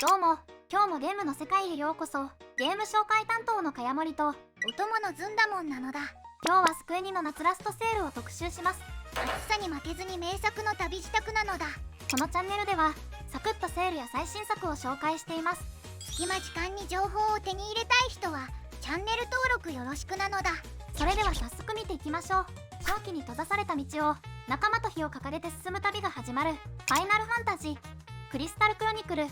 どうも、今日もゲームの世界へようこそ。ゲーム紹介担当のかやもりと、お供のずんだもんなのだ。今日はスクエニの夏ラストセールを特集します。暑さに負けずに名作の旅支度なのだ。このチャンネルでは、サクッとセールや最新作を紹介しています。隙間時間に情報を手に入れたい人は、チャンネル登録よろしくなのだ。それでは早速見ていきましょう。長期に閉ざされた道を、仲間と火を掲げて進む旅が始まる、ファイナルファンタジー、クリスタルクロニクル、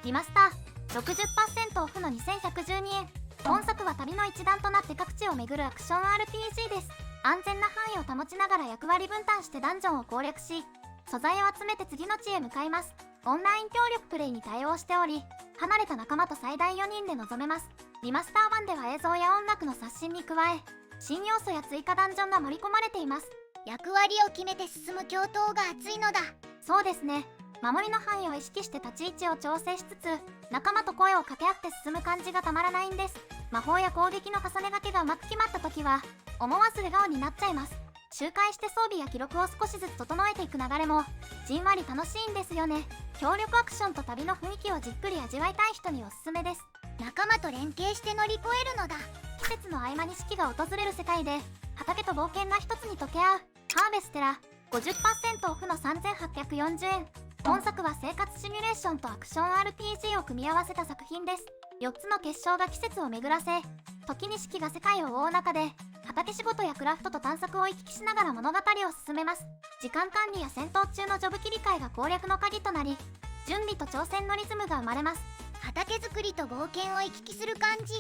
リマスター、60% オフの2112円。本作は旅の一団となって各地を巡るアクション RPG です。安全な範囲を保ちながら役割分担してダンジョンを攻略し、素材を集めて次の地へ向かいます。オンライン協力プレイに対応しており、離れた仲間と最大4人で臨めます。リマスター版では映像や音楽の刷新に加え、新要素や追加ダンジョンが盛り込まれています。役割を決めて進む共闘が熱いのだ。そうですね。守りの範囲を意識して立ち位置を調整しつつ、仲間と声を掛け合って進む感じがたまらないんです。魔法や攻撃の重ね掛けがうまく決まった時は、思わず笑顔になっちゃいます。周回して装備や記録を少しずつ整えていく流れも、じんわり楽しいんですよね。協力アクションと旅の雰囲気をじっくり味わいたい人におすすめです。仲間と連携して乗り越えるのだ。季節の合間に四季が訪れる世界で、畑と冒険が一つに溶け合う、ハーベステラ、50% オフの3840円。本作は生活シミュレーションとアクション RPG を組み合わせた作品です。4つの結晶が季節を巡らせ、時に四季が世界を覆う中で、畑仕事やクラフトと探索を行き来しながら物語を進めます。時間管理や戦闘中のジョブ切り替えが攻略の鍵となり、準備と挑戦のリズムが生まれます。畑作りと冒険を行き来する感じ。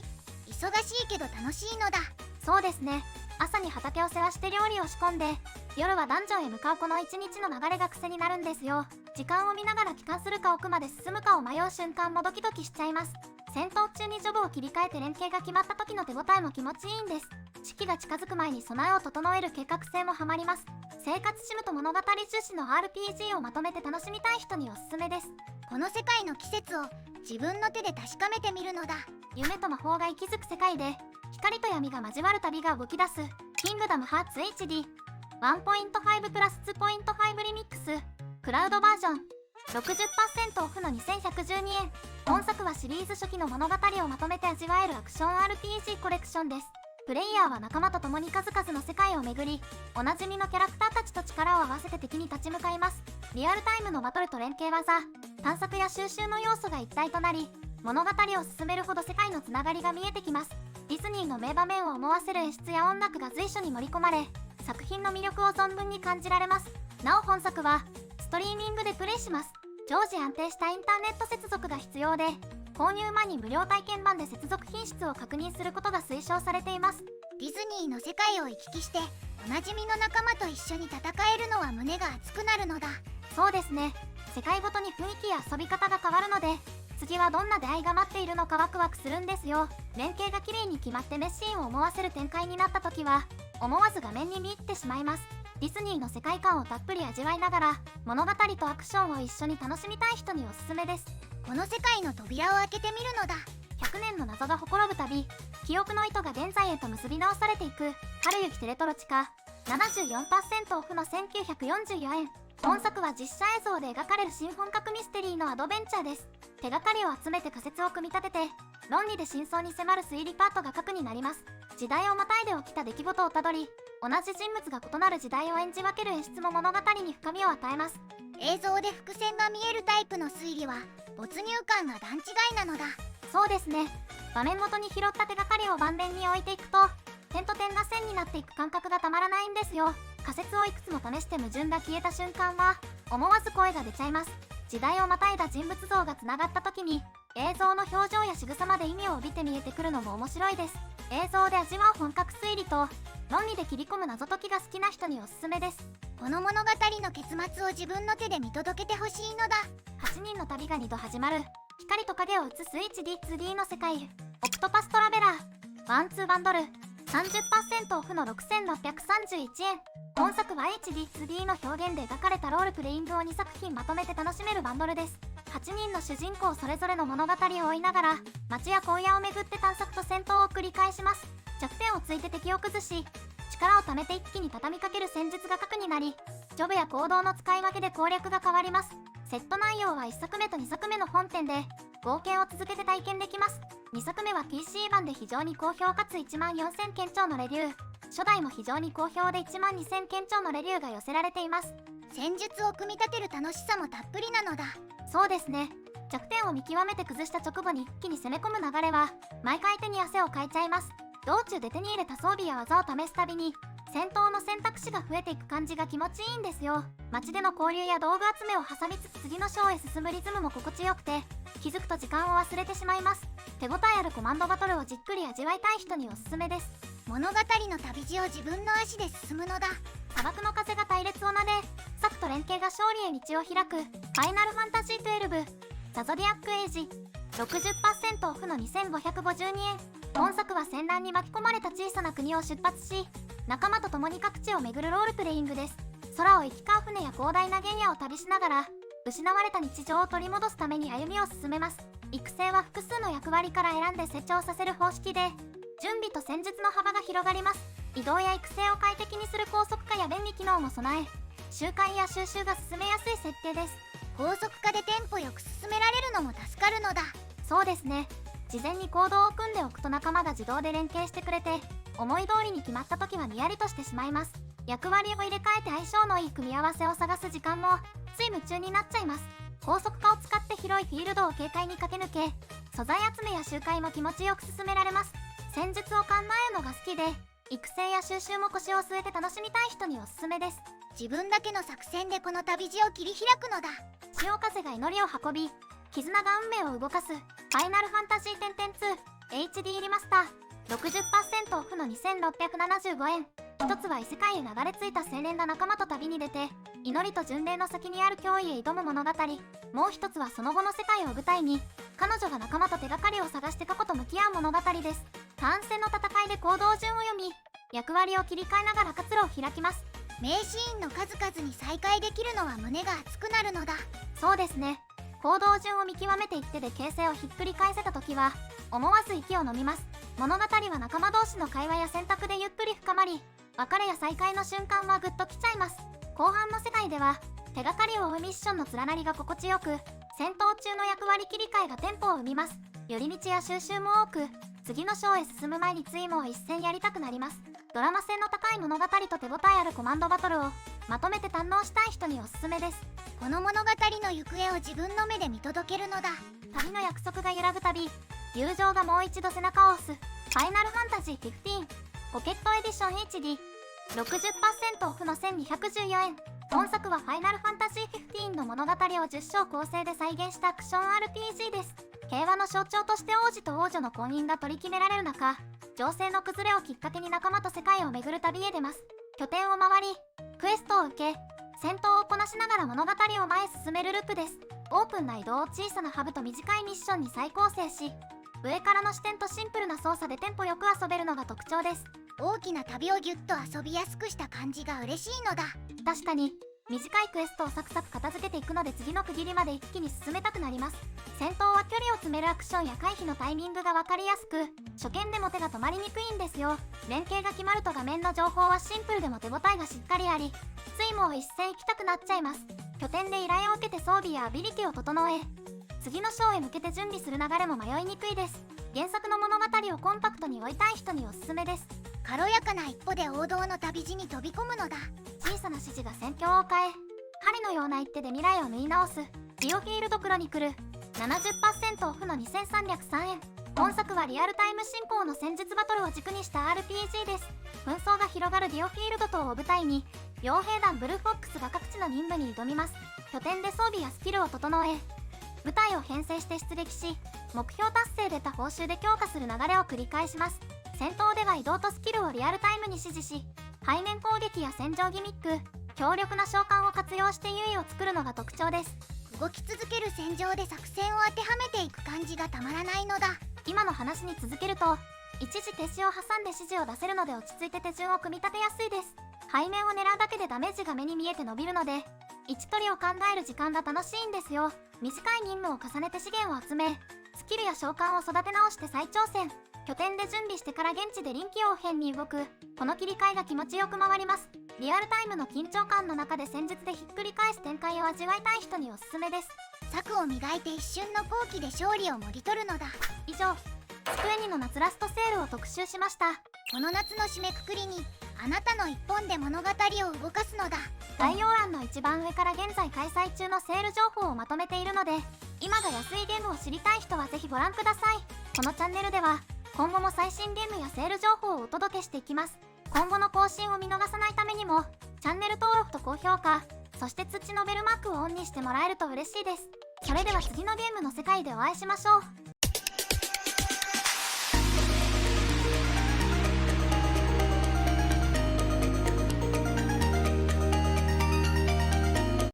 忙しいけど楽しいのだ。そうですね。朝に畑を世話して料理を仕込んで、夜はダンジョンへ向かうこの一日の流れが癖になるんですよ。時間を見ながら帰還するか奥まで進むかを迷う瞬間もドキドキしちゃいます。戦闘中にジョブを切り替えて連携が決まった時の手応えも気持ちいいんです。四季が近づく前に備えを整える計画性もハマります。生活シムと物語重視の RPG をまとめて楽しみたい人におすすめです。この世界の季節を自分の手で確かめてみるのだ。夢と魔法が息づく世界で、光と闇が交わる旅が動き出す、キングダムハーツ HD、1.5 プラス 2.5 リミックス、クラウドバージョン、60% オフの2112円。本作はシリーズ初期の物語をまとめて味わえるアクション RPG コレクションです。プレイヤーは仲間と共に数々の世界を巡り、おなじみのキャラクターたちと力を合わせて敵に立ち向かいます。リアルタイムのバトルと連携技、探索や収集の要素が一体となり、物語を進めるほど世界のつながりが見えてきます。ディズニーの名場面を思わせる演出や音楽が随所に盛り込まれ、作品の魅力を存分に感じられます。なお本作は、ストリーミングでプレイします。常時安定したインターネット接続が必要で、購入前に無料体験版で接続品質を確認することが推奨されています。ディズニーの世界を行き来して、おなじみの仲間と一緒に戦えるのは胸が熱くなるのだ。そうですね。世界ごとに雰囲気や遊び方が変わるので、次はどんな出会いが待っているのかワクワクするんですよ。連携が綺麗に決まって熱心を思わせる展開になった時は、思わず画面に見入ってしまいます。ディズニーの世界観をたっぷり味わいながら、物語とアクションを一緒に楽しみたい人におすすめです。この世界の扉を開けてみるのだ。100年の謎がほころぶ旅、記憶の糸が現在へと結び直されていく、春雪テレトロ地下、74% オフの1944円。本作は実写映像で描かれる新本格ミステリーのアドベンチャーです。手がかりを集めて仮説を組み立てて、論理で真相に迫る推理パートが核になります。時代をまたいで起きた出来事をたどり、同じ人物が異なる時代を演じ分ける演出も物語に深みを与えます。映像で伏線が見えるタイプの推理は、没入感が段違いなのだ。そうですね。画面元に拾った手がかりを盤面に置いていくと、点と点が線になっていく感覚がたまらないんですよ。仮説をいくつも試して矛盾が消えた瞬間は、思わず声が出ちゃいます。時代をまたいだ人物像がつながった時に、映像の表情や仕草まで意味を帯びて見えてくるのも面白いです。映像で味わう本格推理と、論理で切り込む謎解きが好きな人におすすめです。この物語の結末を自分の手で見届けてほしいのだ。8人の旅が2度始まる、光と影を映す HD2D の世界、オクトパストラベラー、ワンツーバンドル、30% オフの6631円。本作は HD2D の表現で描かれたロールプレイングを2作品まとめて楽しめるバンドルです。8人の主人公それぞれの物語を追いながら、街や荒野を巡って探索と戦闘を繰り返します。弱点をついて敵を崩し、力を貯めて一気に畳みかける戦術が核になり、ジョブや行動の使い分けで攻略が変わります。セット内容は1作目と2作目の本編で、冒険を続けて体験できます。2作目は PC 版で非常に好評かつ14000件超のレビュー、初代も非常に好評で12000件超のレビューが寄せられています。戦術を組み立てる楽しさもたっぷりなのだ。そうですね。弱点を見極めて崩した直後に一気に攻め込む流れは毎回手に汗をかいちゃいます。道中で手に入れた装備や技を試すたびに戦闘の選択肢が増えていく感じが気持ちいいんですよ。街での交流や道具集めを挟みつつ次の章へ進むリズムも心地よくて、気づくと時間を忘れてしまいます。手応えあるコマンドバトルをじっくり味わいたい人におすすめです。物語の旅路を自分の足で進むのだ。砂漠の風が隊列をなで、サクと連携が勝利へ道を開くファイナルファンタジー12ザ・ゾディアック・エイジ。 60% オフの2552円。本作は戦乱に巻き込まれた小さな国を出発し、仲間と共に各地を巡るロールプレイングです。空を行き交う船や広大な原野を旅しながら失われた日常を取り戻すために歩みを進めます。育成は複数の役割から選んで成長させる方式で、準備と戦術の幅が広がります。移動や育成を快適にする高速化や便利機能も備え、周回や収集が進めやすい設定です。高速化でテンポよく進められるのも助かるのだ。そうですね。事前に行動を組んでおくと仲間が自動で連携してくれて、思い通りに決まった時はにやりとしてしまいます。役割を入れ替えて相性のいい組み合わせを探す時間もつい夢中になっちゃいます。高速化を使って広いフィールドを軽快に駆け抜け、素材集めや周回も気持ちよく進められます。戦術を考えるのが好きで、育成や収集も腰を据えて楽しみたい人におすすめです。自分だけの作戦でこの旅路を切り開くのだ。潮風が祈りを運び、絆が運命を動かすファイナルファンタジー10.2 HD リマスター。 60% オフの2675円。一つは異世界へ流れ着いた青年が仲間と旅に出て、祈りと巡礼の先にある脅威へ挑む物語。もう一つはその後の世界を舞台に彼女が仲間と手がかりを探して過去と向き合う物語です。ターン戦の戦いで行動順を読み、役割を切り替えながら活路を開きます。名シーンの数々に再会できるのは胸が熱くなるのだ。そうですね。行動順を見極めていってで形勢をひっくり返せた時は思わず息を飲みます。物語は仲間同士の会話や選択でゆっくり深まり、別れや再会の瞬間はグッときちゃいます。後半の世界では手がかりを追うミッションの連なりが心地よく、戦闘中の役割切り替えがテンポを生みます。寄り道や収集も多く、次の章へ進む前についもう一戦やりたくなります。ドラマ性の高い物語と手応えあるコマンドバトルをまとめて堪能したい人におすすめです。この物語の行方を自分の目で見届けるのだ。旅の約束が揺らぐたび、友情がもう一度背中を押すファイナルファンタジー15ポケットエディション HD。 60% オフの1214円。本作はファイナルファンタジー15の物語を10章構成で再現したアクション RPG です。平和の象徴として王子と王女の婚姻が取り決められる中、情勢の崩れをきっかけに仲間と世界を巡る旅へ出ます。拠点を回り、クエストを受け、戦闘をこなしながら物語を前へ進めるループです。オープンな移動を小さなハブと短いミッションに再構成し、上からの視点とシンプルな操作でテンポよく遊べるのが特徴です。大きな旅をギュッと遊びやすくした感じが嬉しいのだ。確かに短いクエストをサクサク片付けていくので次の区切りまで一気に進めたくなります。戦闘は距離を詰めるアクションや回避のタイミングが分かりやすく、初見でも手が止まりにくいんですよ。連携が決まると画面の情報はシンプルでも手応えがしっかりあり、ついもう一戦行きたくなっちゃいます。拠点で依頼を受けて装備やアビリティを整え、次の章へ向けて準備する流れも迷いにくいです。原作の物語をコンパクトに追いたい人におすすめです。軽やかな一歩で王道の旅路に飛び込むのだ。小さな指示が戦況を変え、針のような一手で未来を縫い直すディオフィールドクロニクル。 70% オフの2303円。本作はリアルタイム進行の戦術バトルを軸にした RPG です。紛争が広がるディオフィールド島を舞台に、傭兵団ブルーフォックスが各地の任務に挑みます。拠点で装備やスキルを整え、部隊を編成して出撃し、目標達成で得た報酬で強化する流れを繰り返します。戦闘では移動とスキルをリアルタイムに指示し、背面攻撃や戦場ギミック、強力な召喚を活用して優位を作るのが特徴です。動き続ける戦場で作戦を当てはめていく感じがたまらないのだ。今の話に続けると、一時停止を挟んで指示を出せるので落ち着いて手順を組み立てやすいです。背面を狙うだけでダメージが目に見えて伸びるので、位置取りを考える時間が楽しいんですよ。短い任務を重ねて資源を集め、スキルや召喚を育て直して再挑戦。拠点で準備してから現地で臨機応変に動く、この切り替えが気持ちよく回ります。リアルタイムの緊張感の中で戦術でひっくり返す展開を味わいたい人におすすめです。策を磨いて一瞬の好機で勝利をもぎ取るのだ。以上、スクエニの夏ラストセールを特集しました。この夏の締めくくりにあなたの一本で物語を動かすのだ。概要欄の一番上から現在開催中のセール情報をまとめているので、今が安いゲームを知りたい人はぜひご覧ください。このチャンネルでは今後も最新ゲームやセール情報をお届けしていきます。今後の更新を見逃さないためにもチャンネル登録と高評価、そして通知のベルマークをオンにしてもらえると嬉しいです。それでは次のゲームの世界でお会いしましょう。